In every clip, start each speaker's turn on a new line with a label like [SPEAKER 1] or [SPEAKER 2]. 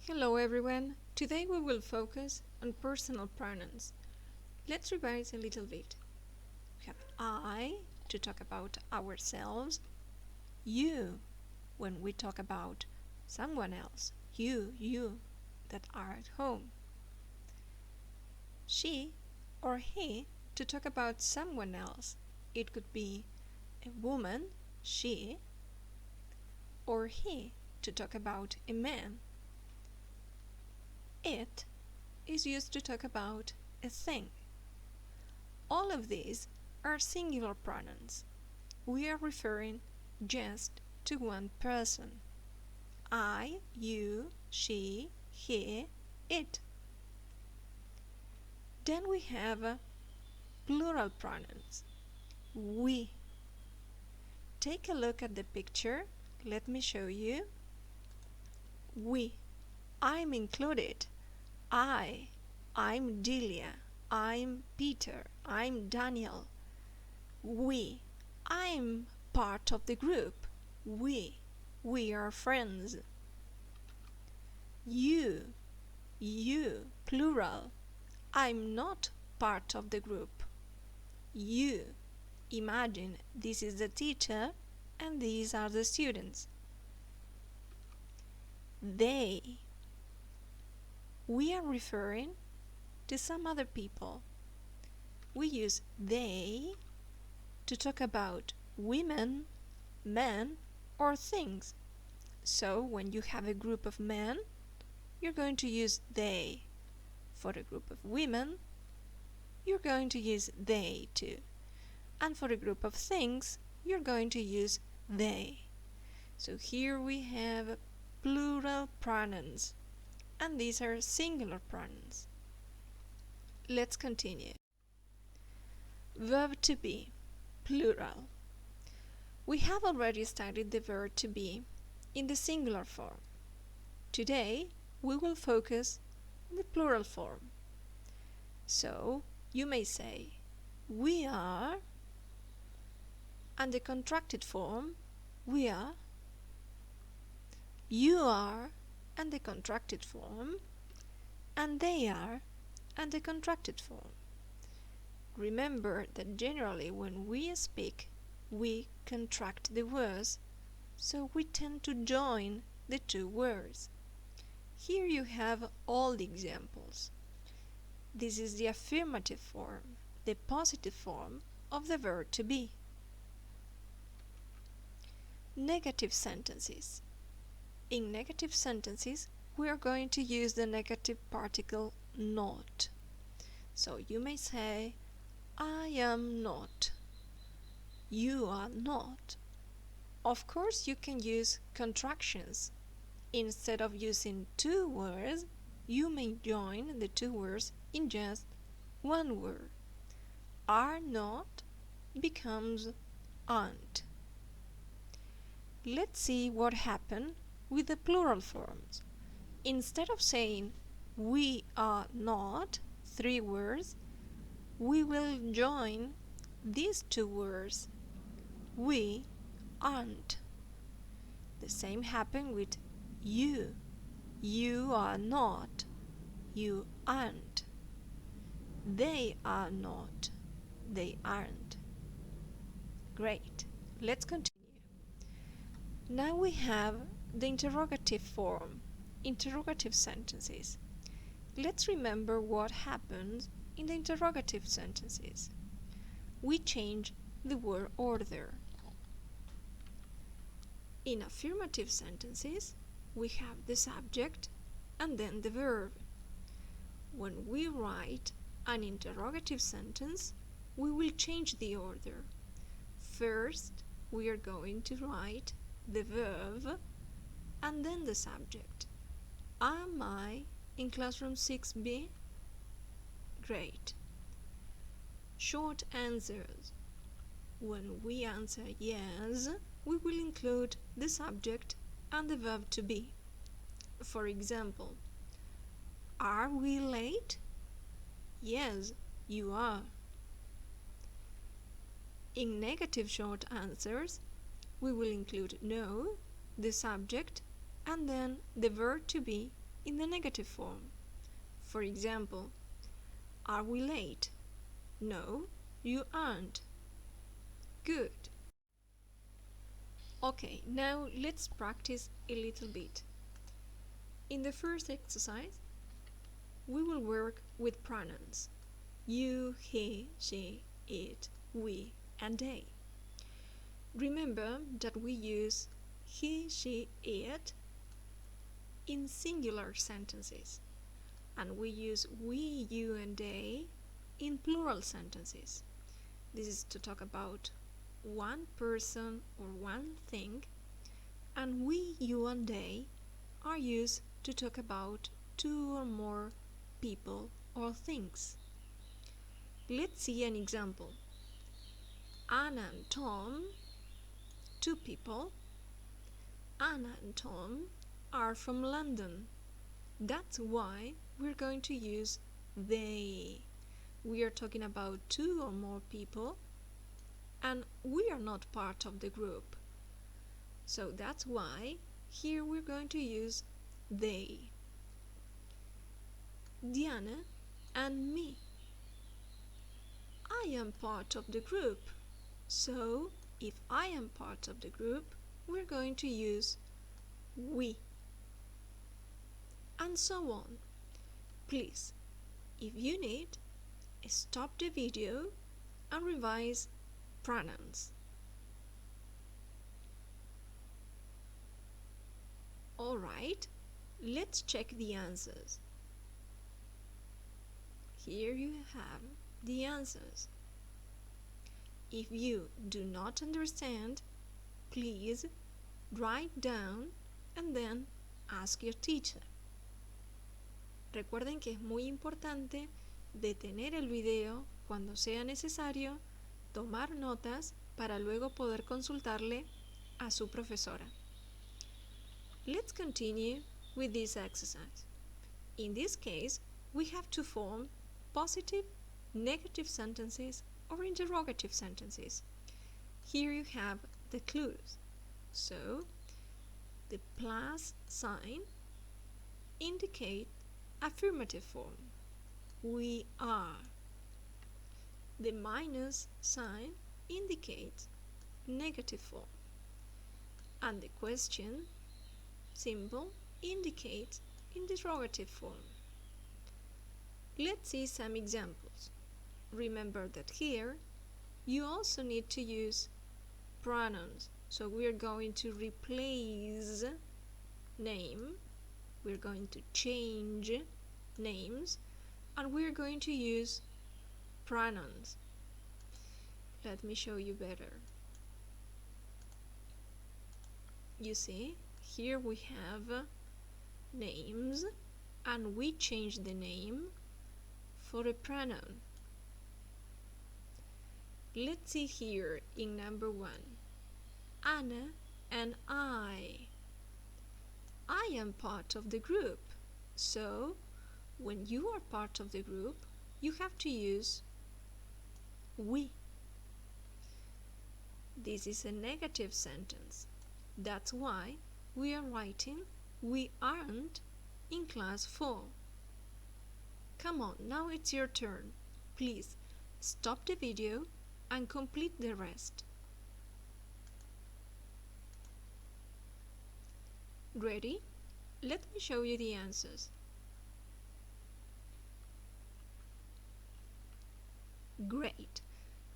[SPEAKER 1] Hello everyone! Today we will focus on personal pronouns. Let's revise a little bit. We have I to talk about ourselves, you when we talk about someone else, you that are at home, she or he to talk about someone else. It could be a woman, she, or he to talk about a man. It is used to talk about a thing. All of these are singular pronouns. We are referring just to one person. I, you, she, he, it. Then we have plural pronouns. We. Take a look at the picture. Let me show you. We. I'm included. I'm Delia. I'm Peter. I'm Daniel. We. I'm part of the group. We are friends. You, plural. I'm not part of the group. You. Imagine this is the teacher and these are the students. They. We are referring to some other people. We use they to talk about women, men, or things. So when you have a group of men, you're going to use they. For a group of women, you're going to use they too. And for a group of things, you're going to use they. So here we have plural pronouns, and these are singular pronouns. Let's continue. Verb to be, plural. We have already studied the verb to be in the singular form. Today, we will focus on the plural form. So, you may say, we are, and the contracted form, we are, you are, and the contracted form, and they are, and the contracted form. Remember that generally when we speak, we contract the words, so we tend to join the two words. Here you have all the examples. This is the affirmative form, the positive form of the verb to be. Negative sentences. In negative sentences, we are going to use the negative particle not. So you may say, I am not. You are not. Of course, you can use contractions. Instead of using two words, you may join the two words in just one word. Are not becomes aren't. Let's see what happened with the plural forms. Instead of saying we are not, three words, we will join these two words, we aren't. The same happened with you. You are not, you aren't. They are not, they aren't. Great. Let's continue. Now we have the interrogative form, interrogative sentences. Let's remember what happens in the interrogative sentences. We change the word order. In affirmative sentences, we have the subject and then the verb. When we write an interrogative sentence, we will change the order. First, we are going to write the verb and then the subject. Am I in classroom 6B? Great. Short answers. When we answer yes, we will include the subject and the verb to be. For example, are we late? Yes, you are. In negative short answers, we will include no, the subject, and then the verb to be in the negative form. For example, are we late? No, you aren't. Good. Okay, now let's practice a little bit. In the first exercise, we will work with pronouns. You, he, she, it, we, and they. Remember that we use he, she, it in singular sentences, and we use we, you, and they in plural sentences. This is to talk about one person or one thing, and we, you, and they are used to talk about two or more people or things. Let's see an example. Anna and Tom, two people. Anna and Tom are from London. That's why we're going to use they. We are talking about two or more people, and we are not part of the group. So that's why here we're going to use they. Diana and me. I am part of the group. So if I am part of the group, we're going to use we. And so on. Please, if you need, stop the video and revise pronouns. Alright, let's check the answers. Here you have the answers. If you do not understand, please write down and then ask your teacher. Recuerden que es muy importante detener el video cuando sea necesario, tomar notas para luego poder consultarle a su profesora. Let's continue with this exercise. In this case, we have to form positive, negative sentences or interrogative sentences. Here you have the clues. So, the plus sign indicates affirmative form. We are. The minus sign indicates negative form. And the question symbol indicates interrogative form. Let's see some examples. Remember that here you also need to use pronouns. So we're going to replace name, we're going to change names, and we're going to use pronouns. Let me show you better. You see, here we have names, and we change the name for a pronoun. Let's see here in number 1. Anna and I. I am part of the group. So, when you are part of the group, you have to use we. This is a negative sentence. That's why we are writing we aren't in class 4. Come on, now it's your turn. Please stop the video and complete the rest. Ready? Let me show you the answers. Great!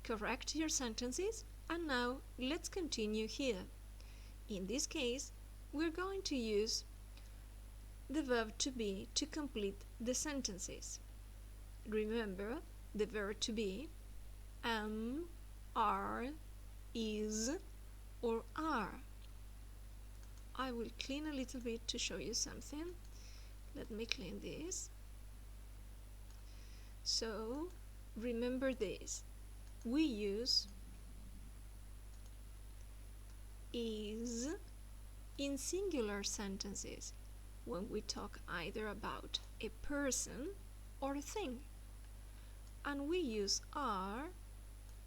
[SPEAKER 1] Correct your sentences, and now let's continue here. In this case, we're going to use the verb to be to complete the sentences. Remember the verb to be: am, are, is, or are. I will clean a little bit to show you something. Let me clean this. So, remember this. We use is in singular sentences when we talk either about a person or a thing. And we use are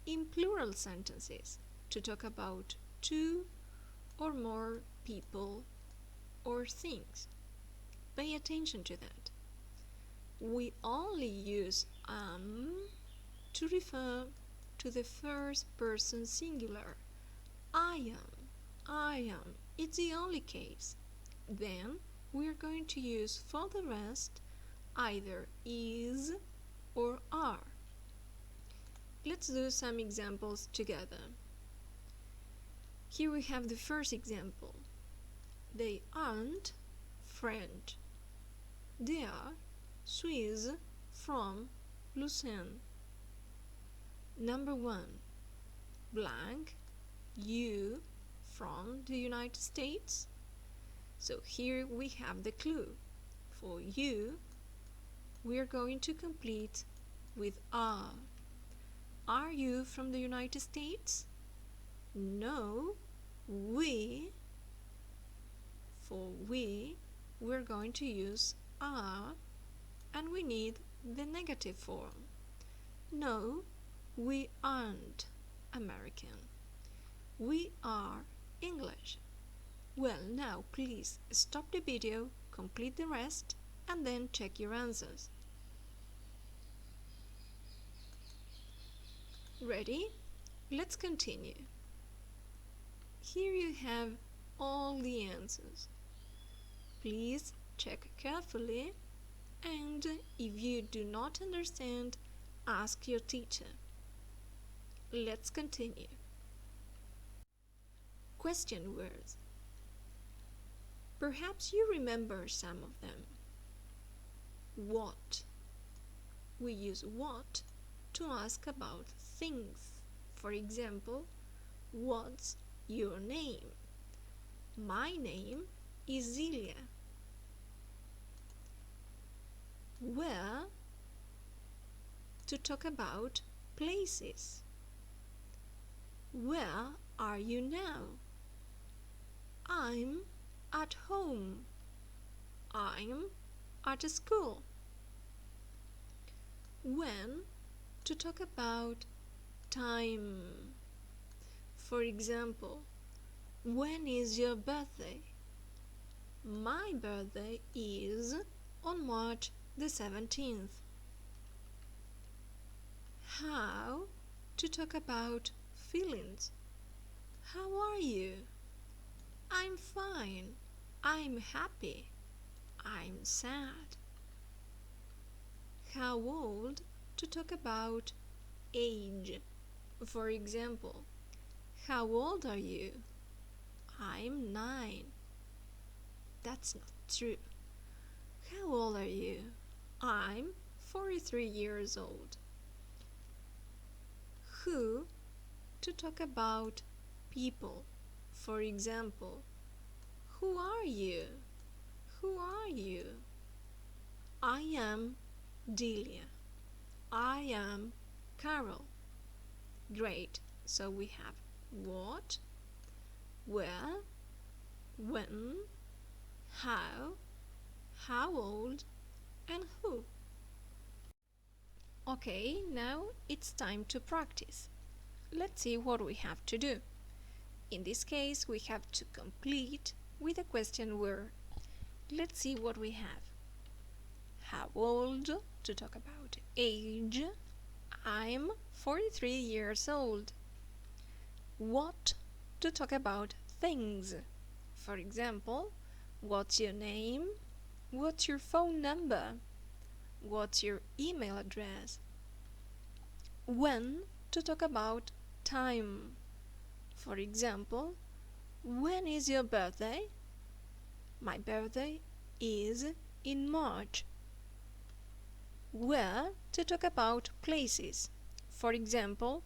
[SPEAKER 1] in plural sentences to talk about two or more people or things. Pay attention to that. We only use to refer to the first person singular. I am. It's the only case. Then we're going to use for the rest either is or are. Let's do some examples together. Here we have the first example. They aren't French. They are Swiss from Lucerne. Number 1. Blank, you from the United States. So here we have the clue. For you, we are going to complete with are. Are you from the United States? No, we. For we, we're going to use are, and we need the negative form. No, we aren't American. We are English. Well, now please stop the video, complete the rest, and then check your answers. Ready? Let's continue. Here you have all the answers. Please check carefully, and if you do not understand, ask your teacher. Let's continue. Question words. Perhaps you remember some of them. What? We use what to ask about things. For example, what's your name? My name is Zilia. Where? To talk about places. Where are you now? I'm at home. I'm at a school. When? To talk about time. For example, when is your birthday? My birthday is on March the 17th. How? To talk about feelings. How are you? I'm fine. I'm happy. I'm sad. How old? To talk about age. For example, how old are you? I'm 9. That's not true. How old are you? I'm 43 years old. Who? To talk about people. For example, who are you? Who are you? I am Delia. I am Carol. Great. So we have what, where, when, how old, and who. Okay, now it's time to practice. Let's see what we have to do. In this case, we have to complete with a question word. Let's see what we have. How old? To talk about age. I'm 43 years old. What? To talk about things. For example, what's your name? What's your phone number? What's your email address? When? To talk about time. For example, when is your birthday? My birthday is in March. Where? To talk about places. For example,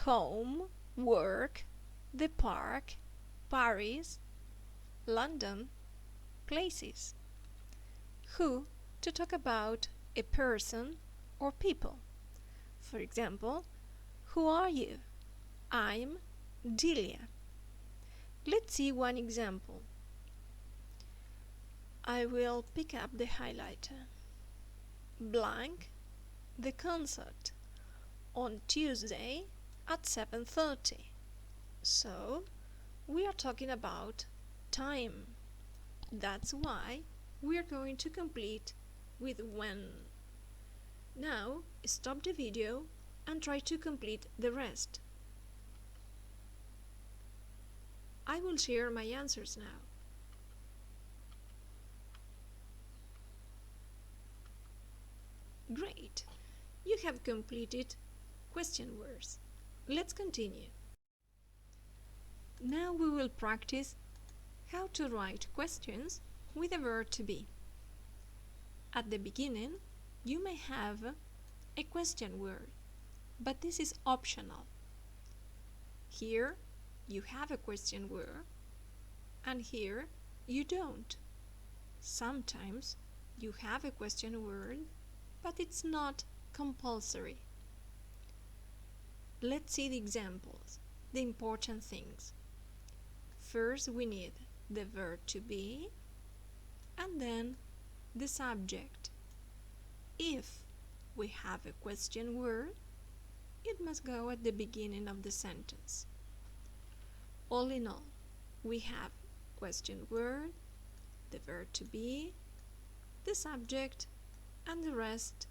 [SPEAKER 1] home, work, the park, Paris, London, places. Who? To talk about a person or people. For example, who are you? I'm Delia. Let's see one example. I will pick up the highlighter. Blank, the concert, on Tuesday at 7:30. So, we are talking about time. That's why we are going to complete with when. Now, stop the video and try to complete the rest. I will share my answers now. Great! You have completed question words. Let's continue. Now we will practice how to write questions with a verb to be. At the beginning, you may have a question word, but this is optional. Here, you have a question word, and here, you don't. Sometimes, you have a question word, but it's not compulsory. Let's see the examples, the important things. First, we need the verb to be, and then the subject. If we have a question word, it must go at the beginning of the sentence. All in all, we have question word, the verb to be, the subject, and the rest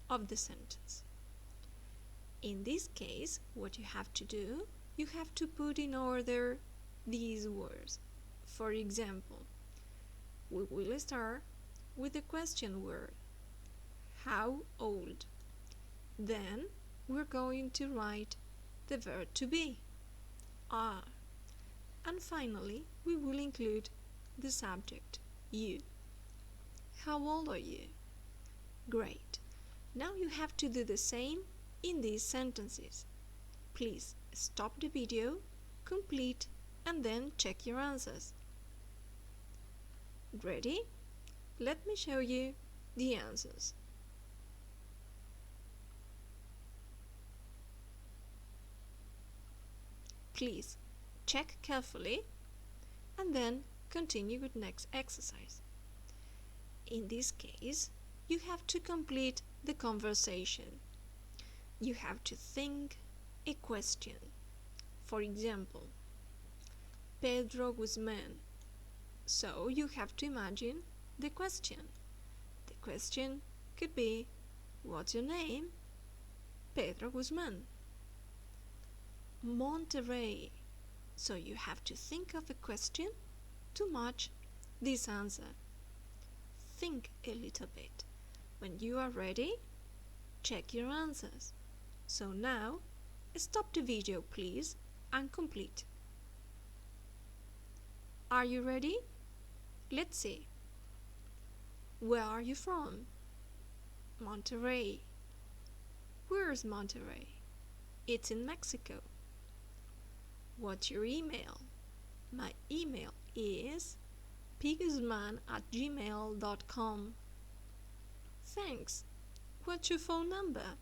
[SPEAKER 1] of the sentence. In this case, what you have to do, you have to put in order these words. For example, we will start with the question word, how old? Then we're going to write the verb to be, are. And finally, we will include the subject, you. How old are you? Great. Now you have to do the same in these sentences. Please stop the video, complete, and then check your answers. Ready? Let me show you the answers. Please check carefully and then continue with next exercise. In this case, you have to complete the conversation. You have to think a question. For example, Pedro Guzman. So you have to imagine the question. The question could be, what's your name? Pedro Guzman. Monterrey. So you have to think of a question to match this answer. Think a little bit. When you are ready, check your answers. So now, stop the video please and complete. Are you ready? Let's see. Where are you from? Monterrey. Where's Monterrey? It's in Mexico. What's your email? My email is pguzman@gmail.com. Thanks. What's your phone number?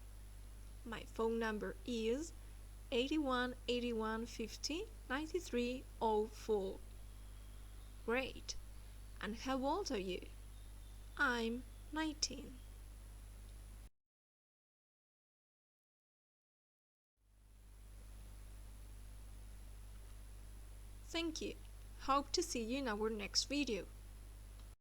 [SPEAKER 1] My phone number is 81 81 50 93 04. Great. And how old are you? I'm 19. Thank you. Hope to see you in our next video.